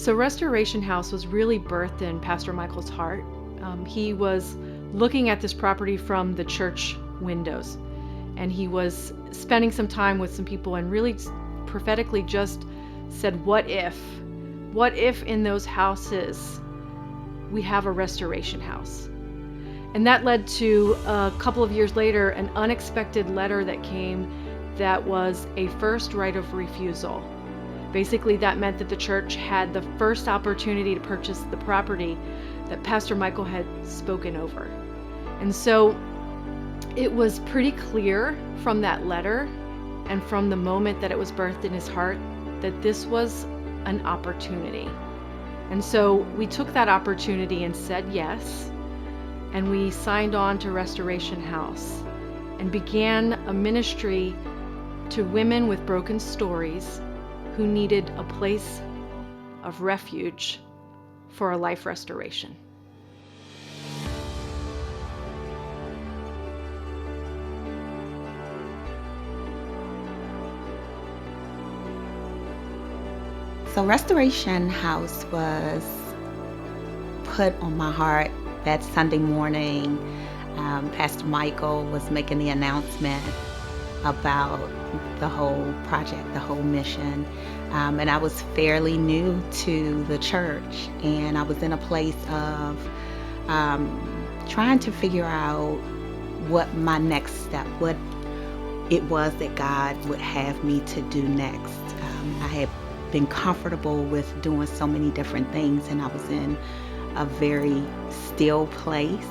So Restoration House was really birthed in Pastor Michael's heart. He was looking at this property from the church windows, and he was spending some time with some people and really prophetically just said, what if in those houses we have a restoration house? And that led to a couple of years later an unexpected letter that came that was a first right of refusal. Basically, that meant that the church had the first opportunity to purchase the property that Pastor Michael had spoken over. And so it was pretty clear from that letter and from the moment that it was birthed in his heart that this was an opportunity. And so we took that opportunity and said yes, and we signed on to Restoration House and began a ministry to women with broken stories who needed a place of refuge for a life restoration. So Restoration House was put on my heart that Sunday morning. Pastor Michael was making the announcement about the whole project, the whole mission. And I was fairly new to the church, and I was in a place of trying to figure out what my next step, what it was that God would have me to do next. I had been comfortable with doing so many different things, and I was in a very still place.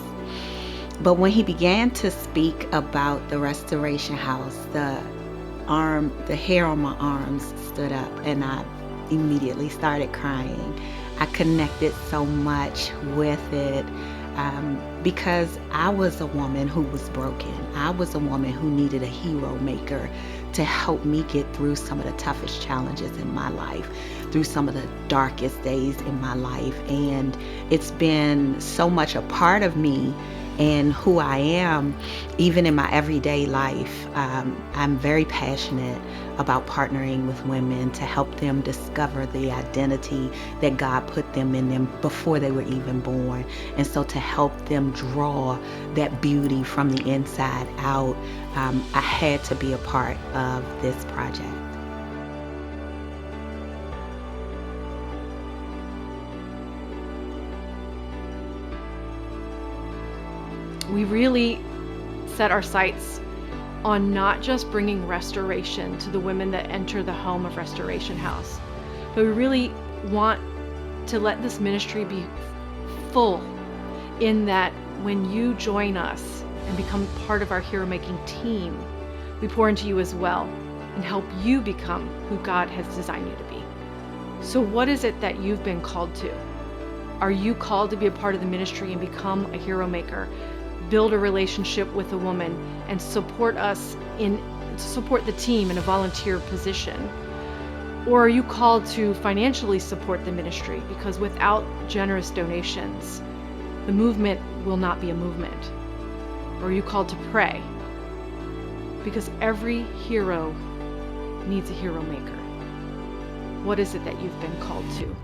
But when he began to speak about the Restoration House, the hair on my arms stood up, and I immediately started crying. I connected so much with it because I was a woman who was broken. I was a woman who needed a hero maker to help me get through some of the toughest challenges in my life, through some of the darkest days in my life. And it's been so much a part of me and who I am, even in my everyday life. I'm very passionate about partnering with women to help them discover the identity that God put them in them before they were even born. And so to help them draw that beauty from the inside out, I had to be a part of this project. We really set our sights on not just bringing restoration to the women that enter the home of Restoration House, but we really want to let this ministry be full in that when you join us and become part of our hero making team, we pour into you as well and help you become who God has designed you to be. So what is it that you've been called to? Are you called to be a part of the ministry and become a hero maker? Build a relationship with a woman and support the team in a volunteer position? Or are you called to financially support the ministry? Because without generous donations, the movement will not be a movement. Or are you called to pray? Because every hero needs a hero maker. What is it that you've been called to?